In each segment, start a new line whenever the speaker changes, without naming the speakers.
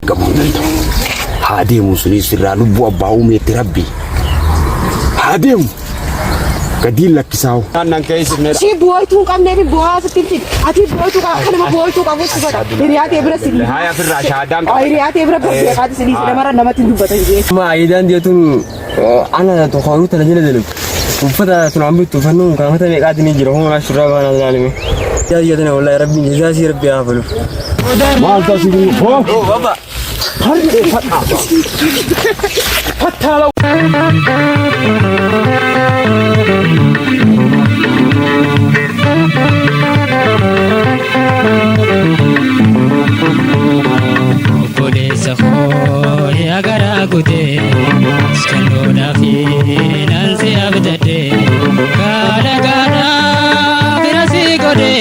argamuu danda'u. Haa deemu sunis irraa lubbuu abbaa uumeetti rabbi. Haa deemu. Gadiin lakkisaa'u. Naannaan keessi
si bu'ooytuu qabnee fi bu'aa sitti ati bu'ooytuu kanama bu'ooytuu qabu sifata hiriyaatee bira silii.
Haa firraa shaadaan qaba.
Hiriyaatee bira beekaati silii namara namatti dubbatan jee.
Maayidaan deetun ana tokko tana jala deemu. Uffata tunaan bittu fannuun kaafata meeqaati ni jira homaa shurraa baanaa ilaalime. Yaa jeetana wallahi rabbi jeesaasi rabbi haa falu.
Maal taasifuu?
Oh baba.
Harri fataa. Fataa.
Kodesa khoi agara gude skandona fi nansi abdade gara gara virasi gode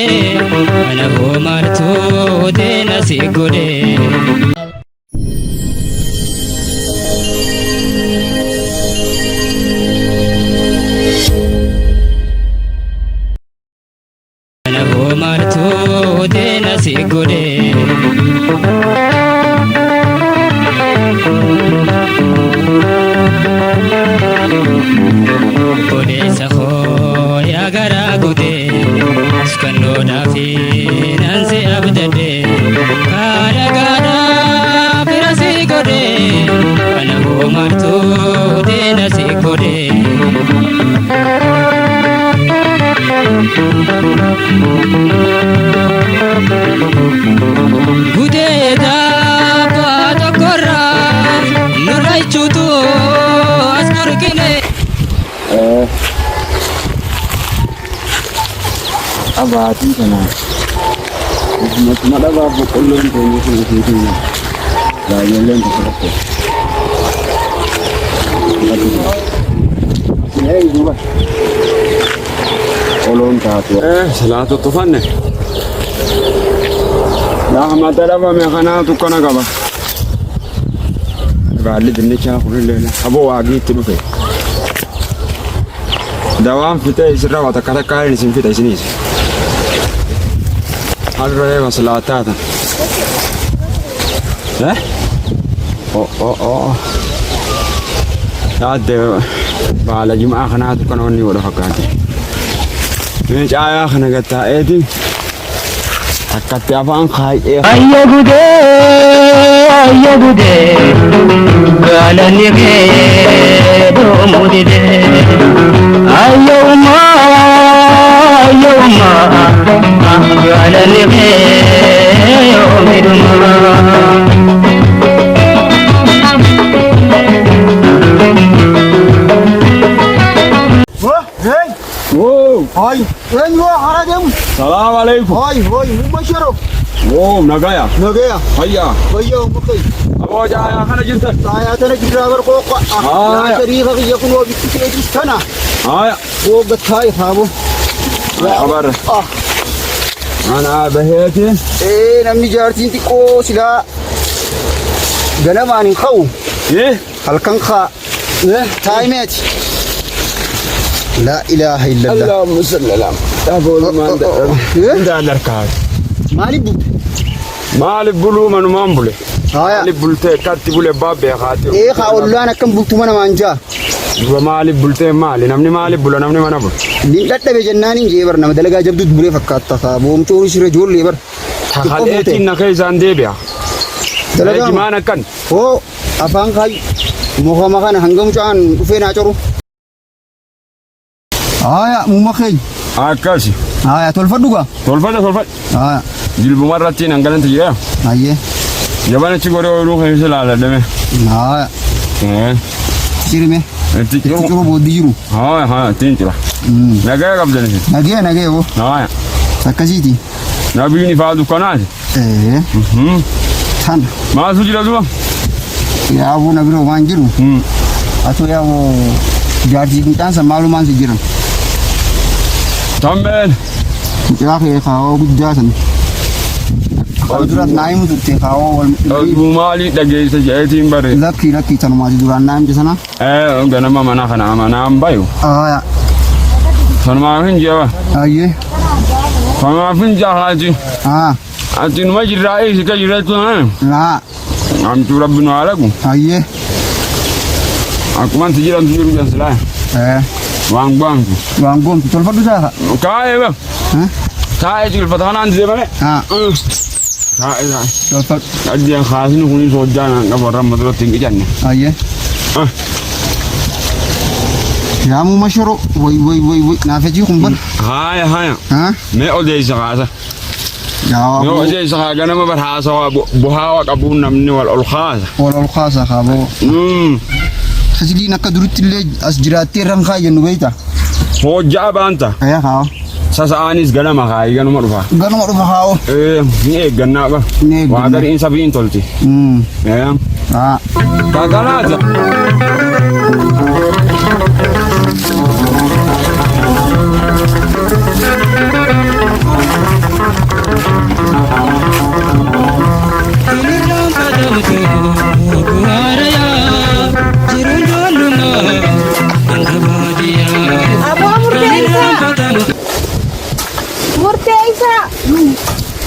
ana ho martu de nasi gode ana ho martu de nasi gode Kodesa khoi agara gude skandona fi nansi abdade gara gara virasi gode ana ho martu de nasi gode gude da pa korra nurai chutu asnur kine
Abaatii kana madaba boqqolloon keenya kun isiitiin baay'eelleen tokko duuba oloon taatu salaatu tufanne mata dhabame kanaatu kana qaba baalli dinnichaa kunillee aboo waagiitti dhufe dawaan fixee isirra waa takka takka hin isin fixa isiniis Alre masalahata. Oh. Ada bala Jumaat kana tu kan oni wala fakati. Ni caya kana kata edi. Akati afan khai.
ayya gude galani ge do mudide ayyo ma galani ge yo miduma
Hai,
Enyo haragem.
salam alaikum.
Hoi, mubashiro.
Oh, nagaya.
Nagaya.
Hayya.
Hayya mukai.
Abo jaya kana jinta.
Saya tana driver ko ko.
Haya.
Sharifa ki yakun wo bitti sana.
Haya.
Wo gatai habo.
Kabar. Ana baheti.
Namni jaartiin xiqqoo silaa ganamaan hin ka'u. Halkan ka'aa. Taayimeeti. La ilaha illallah.
Allahumma salli ala. Tabul man da darkaat. Maali bulu manu mambule.
Haya.
Maali bulte katti bule babbe khati.
Khawullaan akkam bultu mana maanjaa.
Duba maali bulte maali namni maali bula namni mana bul.
Nin dadhabe jennaan hin jee bar nama dalagaa jabduut buree fakkaata kaa boomtoon isirra ijoollee bar.
Khaleetiin na keessaan deebi'a. Dalagaa maana kan.
Hoo afaan kaayi muka kana hangam caan dhufee naa coru. Haya mumma keenya.
Akkasi.
Haya tolfadhu gaa.
Tolfadha.
Haya.
Jilbuma irratti nan galanti jira.
Hayyee.
Yabana ci gore oolu kan isa laaladame.
Haya. Sirime.
Itti
Curu booddi jiru.
Haya, tinjira. Nagaya qabdani.
Nagee boo.
Haya.
Akkasiiti.
Nabiini faadu kanaati.
Tan.
Maasu jira duba.
Yaabuu na biroo waan jiru. Atoo yaaboo jaartii qinxaansa maalumaan si jiran.
Tambeen.
Mucaa kee kaawoo guddaa san. Kan duratti naa himu turte kaawoo wal.
Maali dhageessa jeetiin bare.
Lakki tanumaati duraan naa himte sana.
Ganama mana kana amanaan bayu.
Haya.
Sanumaa hin jewa.
Hayyee.
Sanumaa hin jahaati.
Haa.
Ati numa jirraa eesi ka jirreetu haa.
Laa.
Amtu rabbinu alakum.
Aye.
Aku man tijiran tijiru dan selai. Wang bang.
Wang gom tol fadu sa.
Kaya bang. Kaya jil patanan di mana? Kaya.
Tol fad.
Adi yang khas ni kuni sojana ngapa ramadhan tinggi jangan.
Aye. Ya mu mashuru. Woi. Nafaji kumbar.
Haya. Me ode isa.
Ya.
Me ode isa gana ma berhasa buhawa kabun namni wal ulkhas.
Wal ulkhas khabo. Hasili nakaduruti le asjirati rangka yenu beita.
Hoja banta.
Aya khao.
Sasa anis gana makai gana marufa.
Gana marufa khao.
Ni gana ba. Wa dari insabin tolti. Ya. Kagana aja.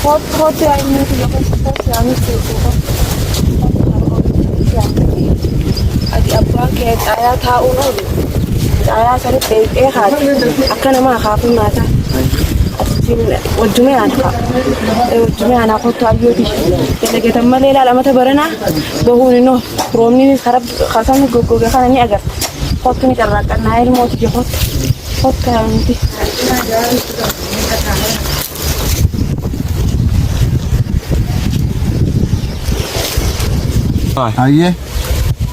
Foto ini juga kami suka. Adi abang ke ayah tahu loh. Ayah saya hat. Akan nama aku mata. Ujungnya anak foto ayu di. Kita malela lama terbarana. Bahwa ini rom ini sekarang kasan gugur kan ini agar foto ini terlalu naik mau dijemput. Foto nanti.
Aye.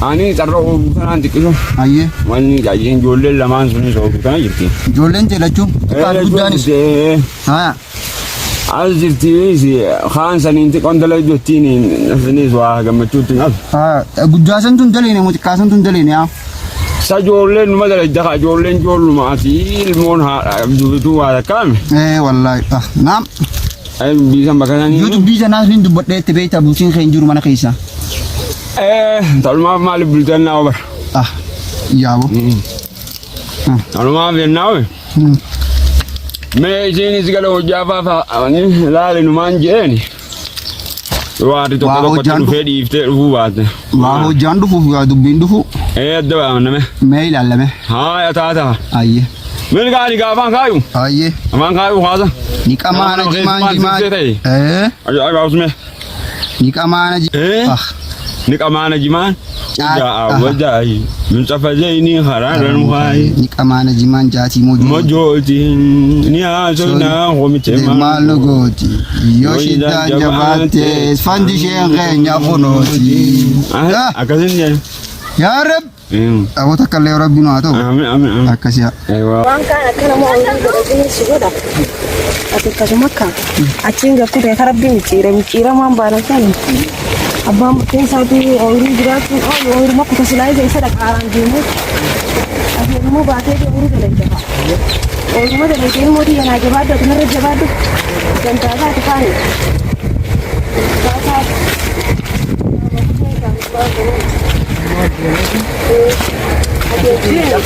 Ani taruh bukan tikiso.
Aye.
Mani jadi jual laman sini so bukan jadi.
Jolen jela cum. Kan budanis.
Azirti si khan saninti kondala jotini sini so agak macutin ab.
Budasan tun jeli ni muti kasan tun jeli ni ya.
Sa jolen madala jaga jolen jol mati ilmon ha tu ada kam.
Wallahi. Nam.
Ay bisa makan ni.
YouTube bisa nas lindu buat deh tebe ta bucin kain juru mana kaisa.
Tahu mah bulletin nawa.
Iya bu.
Tahu mah ben nawa. Me sini segala ujaba ni lali numanje ni. Wah itu kalau kau fedi ifte buat.
Wah jandu fu ya dubin dufu.
Ada apa nama?
Mail alla me.
Ya tahu.
Aye.
Mana kali kau abang kayu?
Aye.
Abang kayu kau ada?
Nikah mana jiman.
Ayo usme.
Nikah mana jiman.
Nikah mana jiman? Ya wajai. Mencapai ini hararan wahai.
Nikah mana jiman jati
mojoti. Ni asona komite
malogoti. Yoshida jabate. Fandi shenge nyafonoti.
Akasin
ya Rab. Aku tak kalah Rabbinu atau.
Amin.
Akasya.
Wangka kana mau orang ini sudah. Ati kasumaka. Achinga kude harabbi micira mambara sana. Abang mungkin sabi orang berat orang rumah kita selai jadi ada karang jimu. Abi rumah batai dia urut lagi apa. Orang rumah dah lagi mau dia nak jawab, kena jawab. Dan cara tu kan.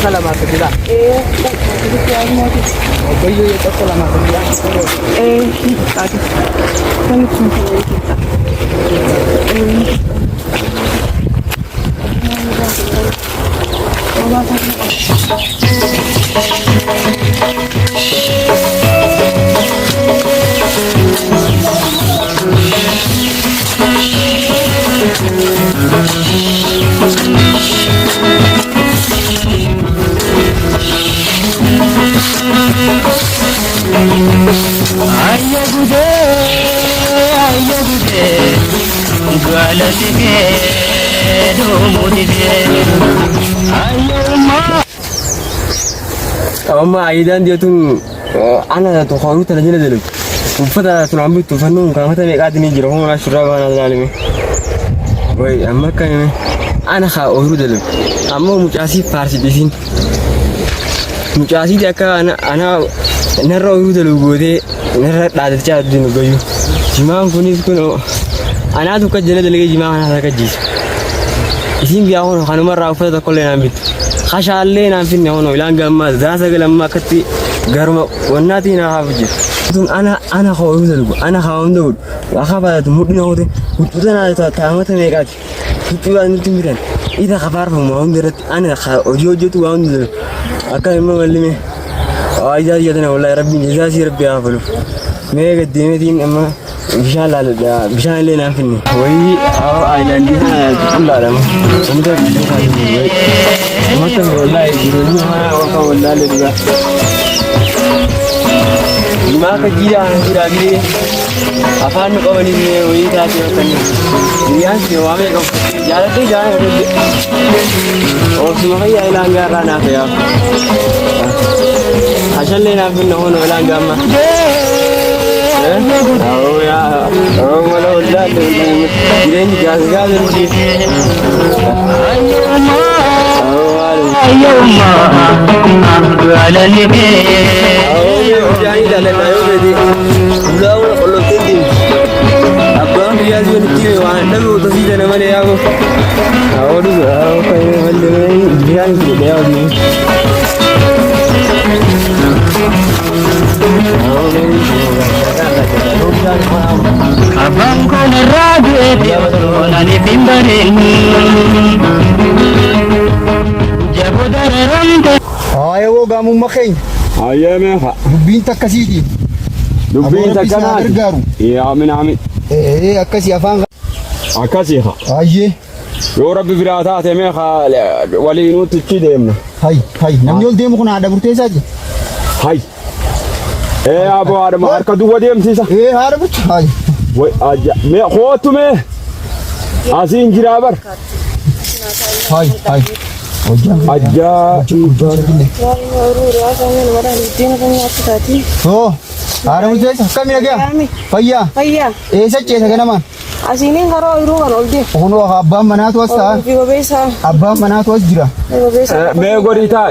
Selamat tidak. Amma aidan dia tu ana tu khawu tala jela delu ufada tu ambi tu fanu kan mata me kadini jiro hon shuraba na zalimi boy amma kan ana kha oru delu amma mujasi farsi bisin mujasi dia ka ana narro oru delu gode narra da cha dinu goyu jima kunis kuno ana tu ka jela delu jima ana ka jis isin biya hon khanu marra ufada kolle na bit خشالله نافين هون ولا جمّا زاسق لما كتي غرما وناتي نافجي أنا خاوم دلو أنا خاوم دلو وأخاف تموتني هودي وتودنا تامت ميقات Tutu an timiran. Ida khabar fa mo ndirat ana ojojo tu an ndir. Akai ma walime. Aja yadana wallahi rabbi jazaasi rabbi afulu. Me qaddimatin amma bishan la bishan le na finni. Wai island ha kullu ram. Umda mata wallahi dinu ma wa wallahi diga. Ma ka jira gire. Afan ko bani me wai ta ce kan. Riyan ce wa me ko jara te jara ne. O su ma ya ila ngara na fa ya. عشان لنا في هون ولا قامة أو يا أو ولا ولا جرين جاز جاز نجيب
يوم على البيت
أو جاي لا لا يوم دي لا ولا كله تدي أبغى جاز نجيب وانا نبي وتصير أنا يا أبو أو دو أو كاي ولا جيران كده يا أبو
Abang ko na radio na ni bimbarin Jabo dararamda
Ay wo gamu makin.
Ayeme ha.
Dubin takasiti.
Dubin
Abora bisa
takana.
gargaru.
Ya amin.
Akasi afan.
Akasi ha.
Ayye.
Yo rabbi birata te me ha wali nu tichi demna.
Hay namni ol demu kuna ada burtesaje.
Hay. Abo adam arka du wadem sisa.
Hada but. Hay.
Wai aja me khotu me. Asin jirabar.
Hay.
Aja
Oh, ada mujhe kami lagi. Payya. Sache sagana man.
Asinin karo iru kan oldi.
Ono abba mana to asa.
Bigo besa.
Abba mana to jira.
Bigo besa.
me gorita.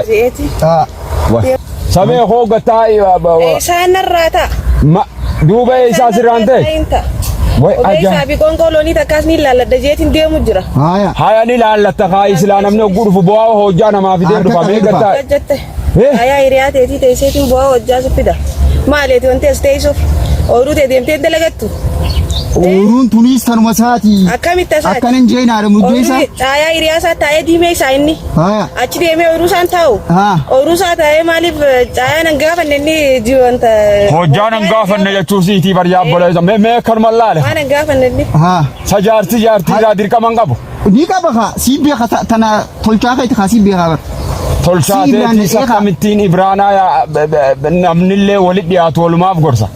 Ta.
Wai. Same hoga tai baba.
Esa narrata.
Ma dubai isa sirante. Wai aja.
Besa bi kon koloni ta kasni lalla da jetin demu jira.
Haya.
Haya ni la ta kai islanam no gurfu bo ho jana ma fi dem fa me gata.
Jatte. Aya iriate ti te setin bo wajja supida. Male ti onte steso. Oru te dem te delegattu.
Orun tunis tan masati.
Akamitta sa.
Akanan jena da mujesa.
Aya iriasa ta e dime sa inni.
Haya.
Achi de me oru san taw.
Ha.
Oru sa ta e malif aya nan gafa nenni jiwanta.
Ho jana gafa ne ya tusi ti bar ya bola me kar mallale.
Ana gafa nenni.
Ha.
Sajarti da dir kamangabo.
Ni ka baka sibe khata tana tolcha kai ta khasibe khabar.
Tolsate ti sakamittin ibrana ya namnille walid ya tolma gorsa.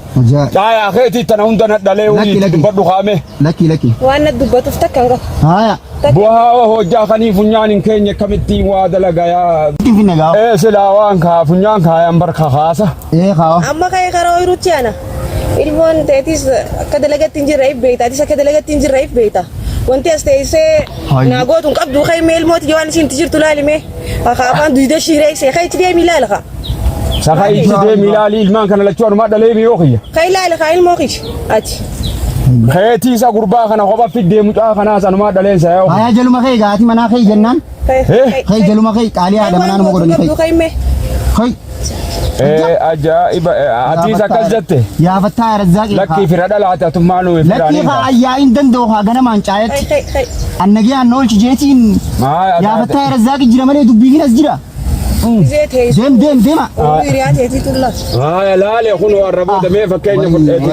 Ya kheti tana undana dale wi badu khame.
Laki.
Wana dubatu ftakanga.
Haya.
Buha ho jakani funyanin kenya kamitti wa dalaga ya.
Tifine ga.
Silawan ka funyan ka yan barka khasa.
Khawa.
Amma kai karo irutiana. Ilmon tetis kadalaga tinjirai beita, tis kadalaga tinjirai beita. Wanti asteise nagotun qabdu khay meel mot jawan sin tijirtu lalime. Akhaban duide shiray se khay tide milalha.
Sakai tide milali ilman kana lachon ma dale bi yoqiya.
Khay lalha ilmo qish. Ati.
Khayati sa gurba kana khoba fidde muta kana san ma dale sa yo.
Haya jaluma khay gaati mana khay jannan. Khay jaluma khay qali ada mana mo godon khay.
Khay me.
Khay.
Ajaiba ati sakajatte.
Ya fatta razzaqi.
Lakki firada la ta tumanu
Lakki kha ayya indan do kha gana man chayat.
Khay.
Annagi annol jetin. Ya fatta razzaqi jira male dubbi ginas jira. Dem.
Iriate titulla.
Haya lale khunu arabu da me fakenya fudeti.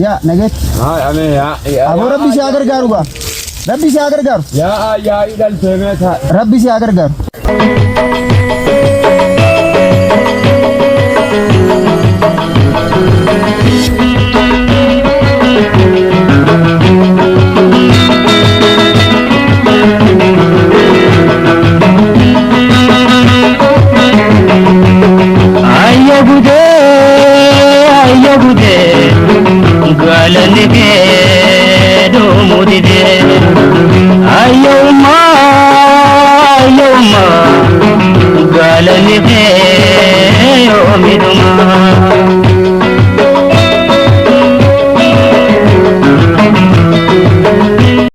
Ya naget.
Haya me ya.
Abu rabbi se agar garuba.
Ya idal temeta.
Rabbi se agar garu.
Ayyagude galan ke do mudide ayyuma galan ke